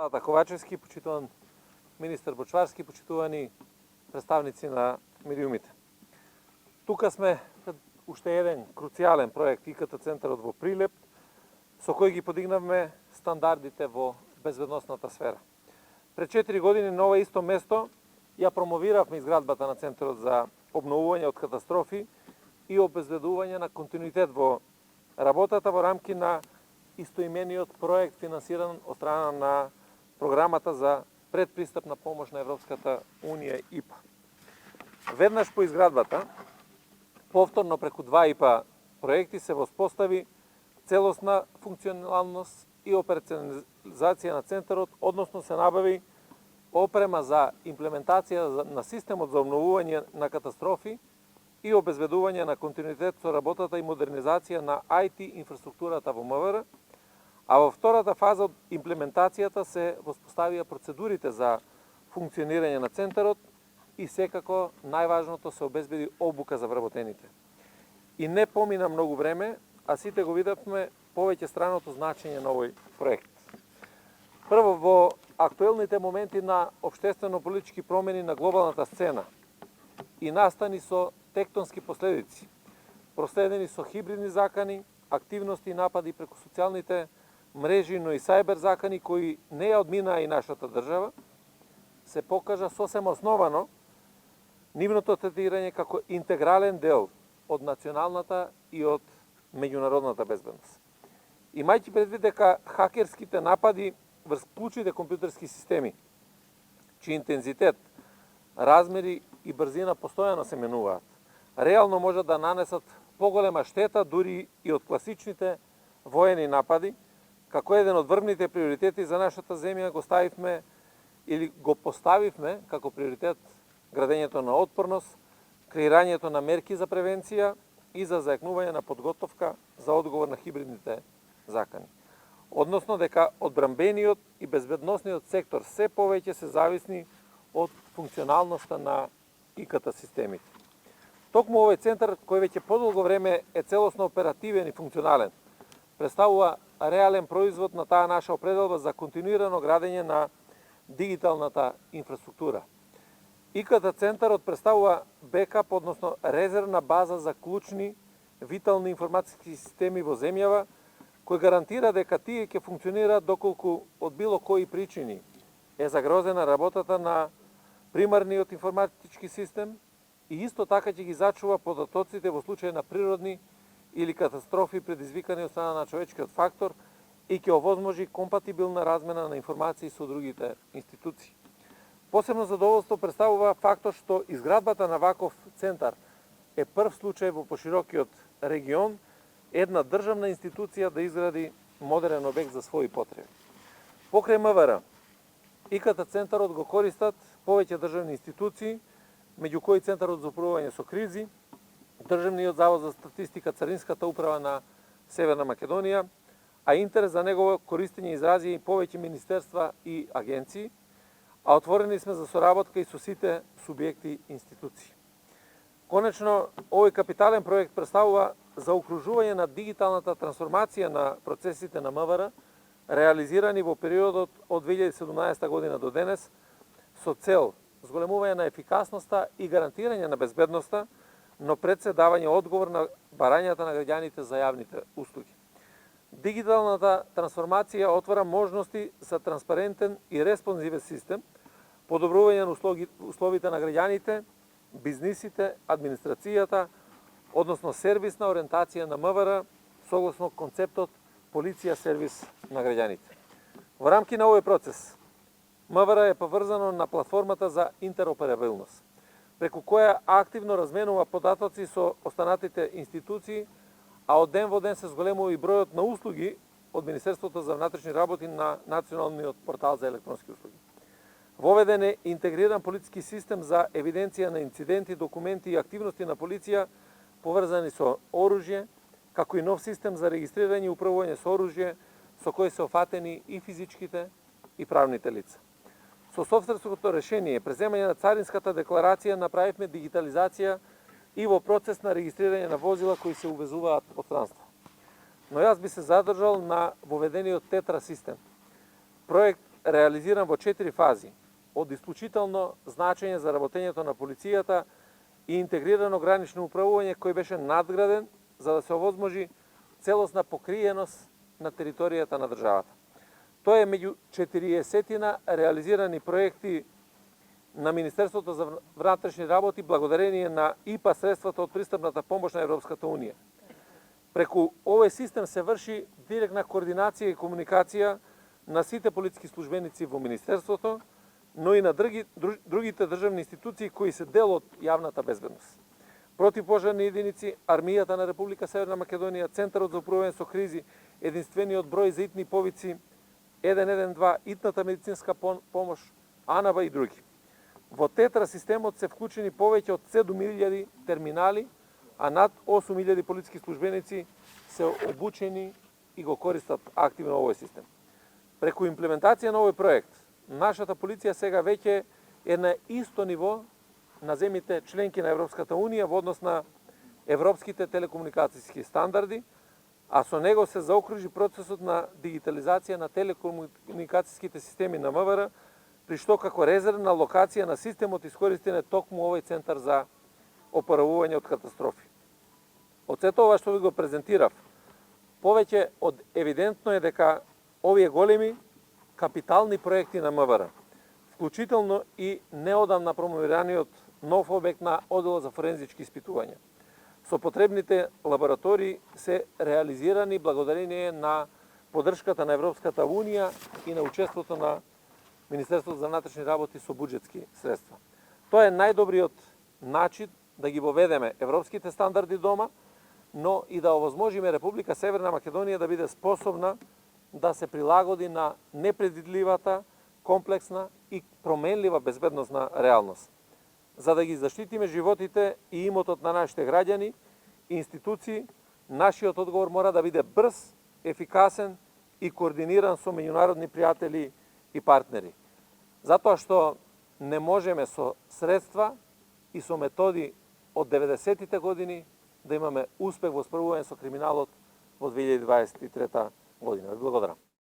Ната Ковачевски, почитуван министар Бочварски, почитувани представници на медиумите. Тука сме пред уште еден круцијален проект ИКТ центарот во Прилеп, со кој ги подигнавме стандардите во безбедносната сфера. Пред 4 години на ова исто место ја промовиравме изградбата на Центарот за обновување од катастрофи и обезбедување на континуитет во работата во рамки на истоимениот проект финансиран од страна на програмата за предпристапна помош на Европската Унија ИПА. Веднаш по изградбата, повторно преку два ИПА проекти се воспостави целосна функционалност и операционализација на центарот, односно се набави опрема за имплементација на системот за обновување на катастрофи и обезбедување на континуитет со работата и модернизација на IT инфраструктурата во МВР, а во втората фаза од имплементацијата се воспоставија процедурите за функционирање на центарот и секако најважното се обезбеди обука за вработените. И не помина многу време, а сите го видовме повеќе страното значење на овој проект. Прво, во актуелните моменти на општествено-политички промени на глобалната сцена и настани со тектонски последици, проследени со хибридни закани, активности и напади преку социјалните мрежи, но и сајбер закани кои не ја одминаа и нашата држава, се покажа сосема основано нивното третирање како интегрален дел од националната и од меѓународната безбедност. Имајќи предвид дека хакерските напади врз клучните компјутерски системи, чиј интензитет, размери и брзина постојано се менуваат, реално можат да нанесат поголема штета дури и од класичните воени напади, како еден од врвните приоритети за нашата земја го ставивме или го поставивме како приоритет градењето на отпорност, креирањето на мерки за превенција и за заекнување на подготовка за одговор на хибридните закани. Односно дека одбранбениот и безбедносниот сектор се повеќе се зависни од функционалноста на ИКТ системите. Токму овој центар, кој веќе подолго време е целосно оперативен и функционален, представува реален производ на таа наша определба за континуирано градење на дигиталната инфраструктура. ИКТ центарот представува бекап, односно резервна база за клучни, витални информатски системи во земјава, кој гарантира дека тие ќе функционираат доколку од било кои причини е загрозена работата на примарниот информатички систем и исто така ќе ги зачува податоците во случај на природни или катастрофи предизвикани од страна на човечкиот фактор и ќе овозможи компатибилна размена на информации со другите институции. Посебно задоволство представува фактот што изградбата на ваков центар е прв случај во поширокиот регион една државна институција да изгради модерен обект за своји потреби. Покрај МВР, ИКТ центарот го користат повеќе државни институции, меѓу кои Центарот за управување со кризи, Државниот завод за статистика, Царинската управа на Северна Македонија, а интерес за негово користење изрази и повеќе министерства и агенции, а отворени сме за соработка и со сите субјекти и институции. Конечно, овој капитален проект представува заокружување на дигиталната трансформација на процесите на МВР, реализирани во периодот од 2017 година до денес, со цел зголемување на ефикасноста и гарантирање на безбедноста, но пред се давање одговор на барањата на граѓаните за јавните услуги. Дигиталната трансформација отвора можности за транспарентен и респонзивен систем, подобрување на условите на граѓаните, бизнисите, администрацијата, односно сервисна ориентација на МВР согласно концептот полиција сервис на граѓаните. Во рамки на овој процес, МВР е поврзано на платформата за интероперабилност, преку која активно разменува податоци со останатите институции, а од ден во ден се зголемува и бројот на услуги од Министерството за внатрешни работи на Националниот портал за електронски услуги. Воведен е интегриран полициски систем за евиденција на инциденти, документи и активности на полиција поврзани со оружје, како и нов систем за регистрирање и управување со оружје, со кој се офатени и физичките и правните лица. Со софтверското решение, преземање на царинската декларација, направивме дигитализација и во процес на регистрирање на возила кои се увезуваат од странство. Но јас би се задржал на воведениот тетра систем. Проект реализиран во 4 фази, од исклучително значење за работењето на полицијата и интегрирано гранично управување кој беше надграден за да се овозможи целосна покриеност на територијата на државата. Тоа е меѓу 40 реализирани проекти на Министерството за внатрешни работи благодарение на ИПА средствата од пристапната помош на Европската Унија. Преку овој систем се врши директна координација и комуникација на сите полициски службеници во Министерството, но и на другите државни институции кои се дел од јавната безбедност. Противпожарни единици, Армијата на Република Северна Македонија, Центарот за управување со кризи, единствениот број за итни повици, 112, итната медицинска помош, АНАБА и други. Во тетра системот се вклучени повеќе од 7.000 терминали, а над 8.000 полициски службеници се обучени и го користат активно овој систем. Преку имплементација на овој проект, нашата полиција сега веќе е на исто ниво на земјите членки на Европската Унија во однос на европските телекомуникацијски стандарди, а со него се заокружи процесот на дигитализација на телекомуникацијските системи на МВР, при што како резервна локација на системот искористен е токму овој центар за опоравување од катастрофи. Од сето ова што ви го презентирав, повеќе од евидентно е дека овие големи капитални проекти на МВР, вклучително и неодамна промовираниот нов обект на оддел за форензички испитувања, со потребните лаборатории се реализирани благодарение на поддршката на Европската Унија и на учеството на Министерството за внатрешни работи со буџетски средства. Тоа е најдобриот начин да ги воведеме европските стандарди дома, но и да овозможиме Република Северна Македонија да биде способна да се прилагоди на непредвидливата, комплексна и променлива безбедносна реалност. За да ги заштитиме животите и имотот на нашите граѓани и институции, нашиот одговор мора да биде брз, ефикасен и координиран со меѓународни пријатели и партнери. Затоа што не можеме со средства и со методи од 90-тите години да имаме успех во справување со криминалот во 2023 година. Ви благодарам.